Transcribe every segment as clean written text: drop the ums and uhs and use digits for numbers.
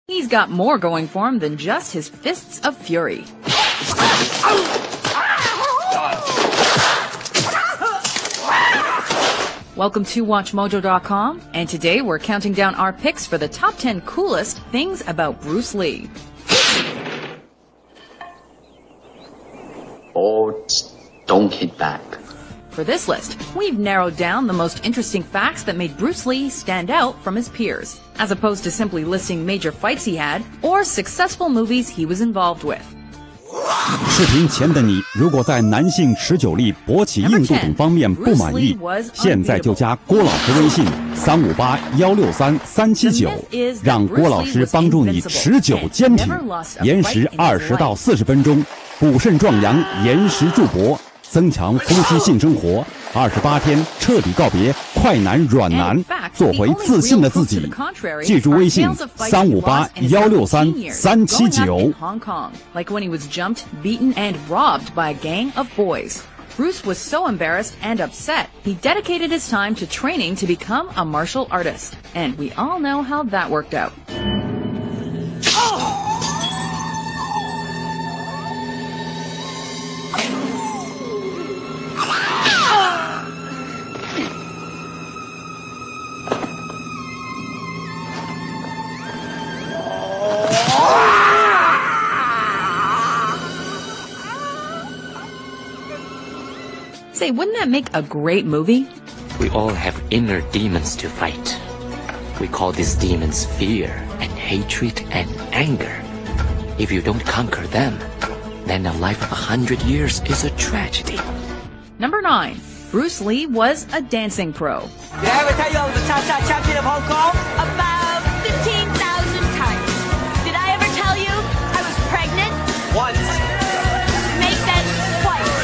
He's got more going for him than just his fists of fury. Welcome to WatchMojo.com, and today we're counting down our picks for the top 10 coolest things about Bruce Lee. Boards don't hit back. For this list, we've narrowed down the most interesting facts that made Bruce Lee stand out from his peers, as opposed to simply listing major fights he had or successful movies he was involved with. 视频前的你，如果在男性持久力、勃起硬度等方面不满意，现在就加郭老师微信358-163-379，让郭老师帮助你持久坚挺，延时20到40分钟，补肾壮阳，延时助勃，增强夫妻性生活，28天彻底告别快男软男，做回自信的自己。记住微信358-163-379。Like when he was jumped, beaten, and robbed by a gang of boys. Bruce was so embarrassed and upset, he dedicated his time to training to become a martial artist. And we all know how that worked out. Say, wouldn't that make a great movie? We all have inner demons to fight. We call these demons fear and hatred and anger. If you don't conquer them, then a life of 100 years is a tragedy. Number 9. Bruce Lee was a dancing pro. Did I ever tell you I was the cha-cha champion of Hong Kong? About 15,000 times. Did I ever tell you I was pregnant? Once. Make that twice.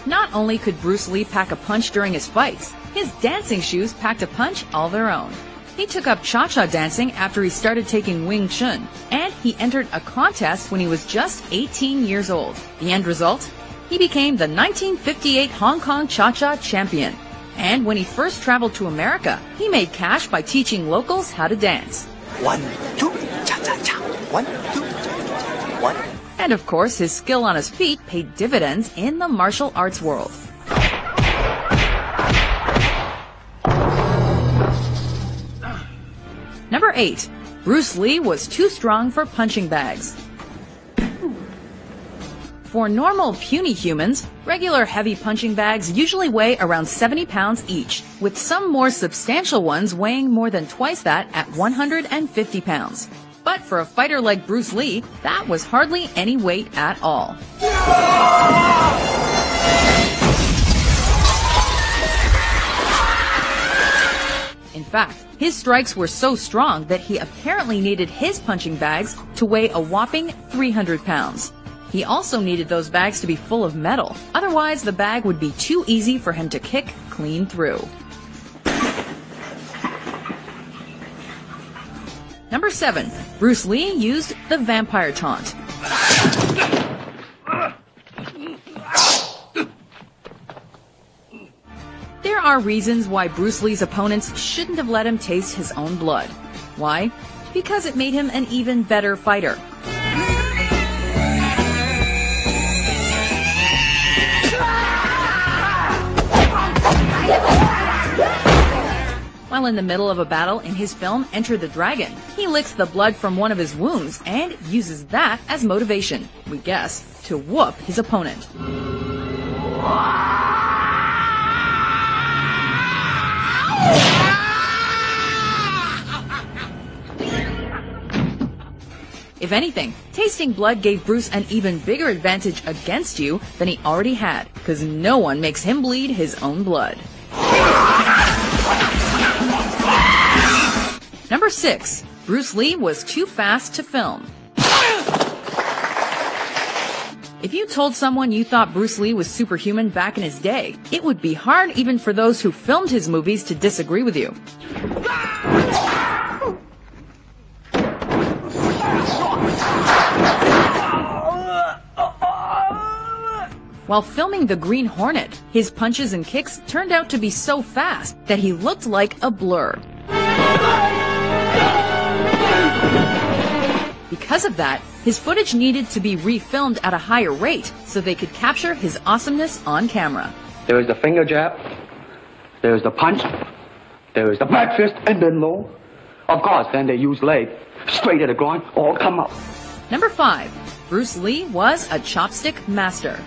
Not only could Bruce Lee pack a punch during his fights, his dancing shoes packed a punch all their own. He took up cha-cha dancing after he started taking Wing Chun, and he entered a contest when he was just 18 years old. The end result? He became the 1958 Hong Kong Cha-Cha champion. And when he first traveled to America, he made cash by teaching locals how to dance. 1, 2, cha-cha-cha. 1, 2, cha-cha-cha. 1. And of course, his skill on his feet paid dividends in the martial arts world. Number 8. Bruce Lee was too strong for punching bags. For normal, puny humans, regular heavy punching bags usually weigh around 70 pounds each, with some more substantial ones weighing more than twice that at 150 pounds. But for a fighter like Bruce Lee, that was hardly any weight at all. In fact, his strikes were so strong that he apparently needed his punching bags to weigh a whopping 300 pounds. He also needed those bags to be full of metal, otherwise the bag would be too easy for him to kick clean through. Number 7. Bruce Lee used the vampire taunt. There are reasons why Bruce Lee's opponents shouldn't have let him taste his own blood. Why? Because it made him an even better fighter. While in the middle of a battle in his film Enter the Dragon, he licks the blood from one of his wounds and uses that as motivation, we guess, to whoop his opponent. If anything, tasting blood gave Bruce an even bigger advantage against you than he already had, because no one makes him bleed his own blood. Number 6. Bruce Lee was too fast to film. If you told someone you thought Bruce Lee was superhuman back in his day, it would be hard even for those who filmed his movies to disagree with you. While filming The Green Hornet, his punches and kicks turned out to be so fast that he looked like a blur. Because of that, his footage needed to be refilmed at a higher rate so they could capture his awesomeness on camera. There is the finger jab, there is the punch, there is the back fist, and then low. Of course, then they use leg, straight at the groin, all come up. Number 5. Bruce Lee was a chopstick master.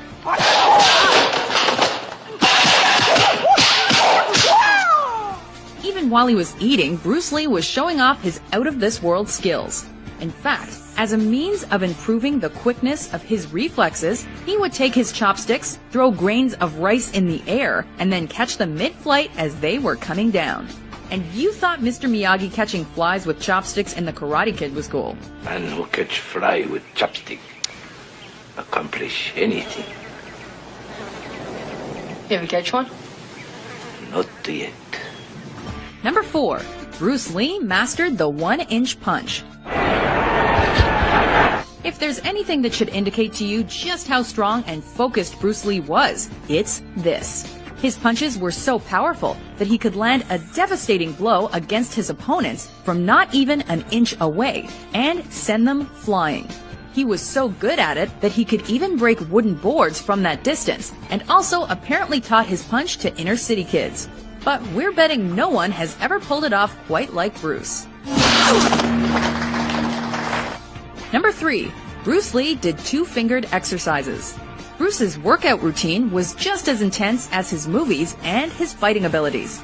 Even while he was eating, Bruce Lee was showing off his out-of-this-world skills. In fact, as a means of improving the quickness of his reflexes, he would take his chopsticks, throw grains of rice in the air, and then catch them mid-flight as they were coming down. And you thought Mr. Miyagi catching flies with chopsticks in The Karate Kid was cool. Man who catch fly with chopstick accomplish anything. You ever catch one? Not yet. Number 4. Bruce Lee mastered the 1-inch punch. If there's anything that should indicate to you just how strong and focused Bruce Lee was, it's this. His punches were so powerful that he could land a devastating blow against his opponents from not even an inch away and send them flying. He was so good at it that he could even break wooden boards from that distance, and also apparently taught his punch to inner city kids. But we're betting no one has ever pulled it off quite like Bruce. Number 3. Bruce Lee did 2-fingered exercises. Bruce's workout routine was just as intense as his movies and his fighting abilities.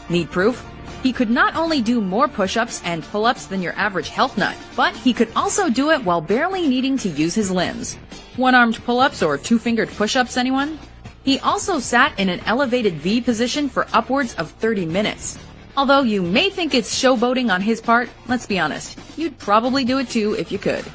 Need proof? He could not only do more push-ups and pull-ups than your average health nut, but he could also do it while barely needing to use his limbs. One-armed pull-ups or 2-fingered push-ups, anyone? He also sat in an elevated V position for upwards of 30 minutes. Although you may think it's showboating on his part, let's be honest, you'd probably do it too if you could.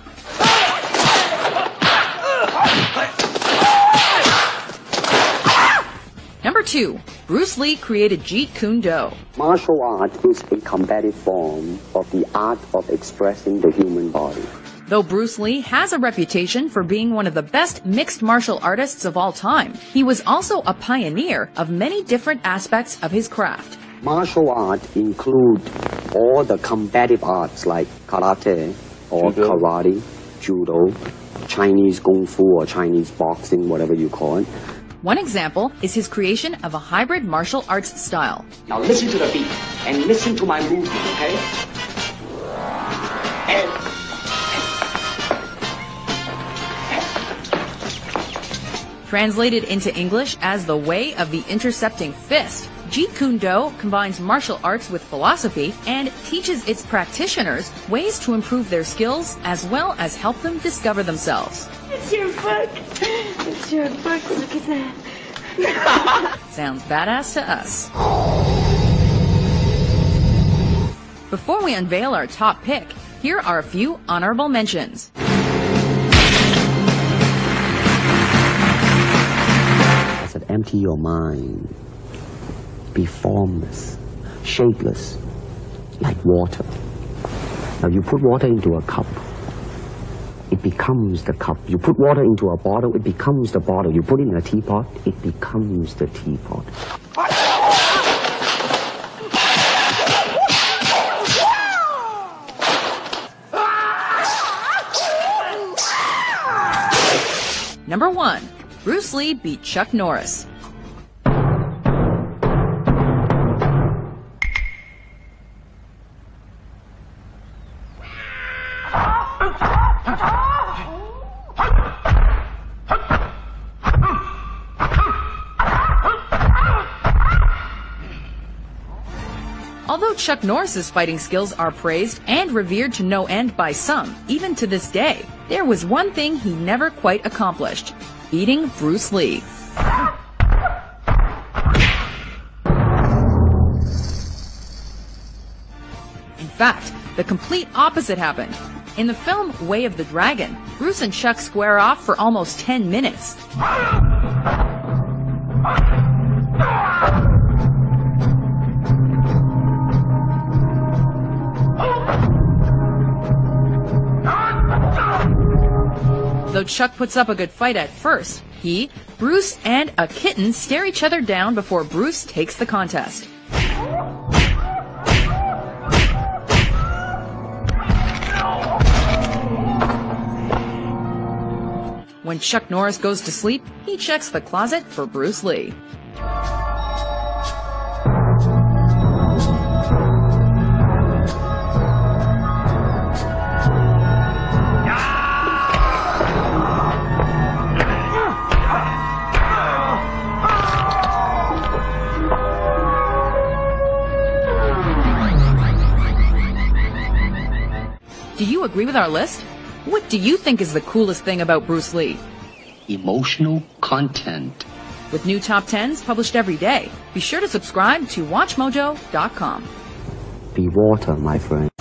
Number 2. Bruce Lee created Jeet Kune Do. Martial art is a combative form of the art of expressing the human body. Though Bruce Lee has a reputation for being one of the best mixed martial artists of all time, he was also a pioneer of many different aspects of his craft. Martial art include all the combative arts like karate or Judo. karate, judo, Chinese kung fu or Chinese boxing, whatever you call it. One example is his creation of a hybrid martial arts style. Now listen to the beat and listen to my movement, okay? Translated into English as the way of the intercepting fist, Jeet Kune Do combines martial arts with philosophy and teaches its practitioners ways to improve their skills as well as help them discover themselves. It's your book. It's your book. Look at that. Sounds badass to us. Before we unveil our top pick, here are a few honorable mentions. I said, empty your mind. Be formless, shapeless, like water. Now you put water into a cup, it becomes the cup. You put water into a bottle, it becomes the bottle. You put it in a teapot, it becomes the teapot. Number 1. Bruce Lee beat Chuck Norris. Although Chuck Norris's fighting skills are praised and revered to no end by some, even to this day, there was one thing he never quite accomplished: beating Bruce Lee. In fact, the complete opposite happened. In the film Way of the Dragon, Bruce and Chuck square off for almost 10 minutes. Though Although Chuck puts up a good fight at first, he, Bruce, and a kitten stare each other down before Bruce takes the contest. When Chuck Norris goes to sleep, he checks the closet for Bruce Lee. Do you agree with our list? What do you think is the coolest thing about Bruce Lee? Emotional content. With new top 10s published every day, be sure to subscribe to WatchMojo.com. Be water, my friend.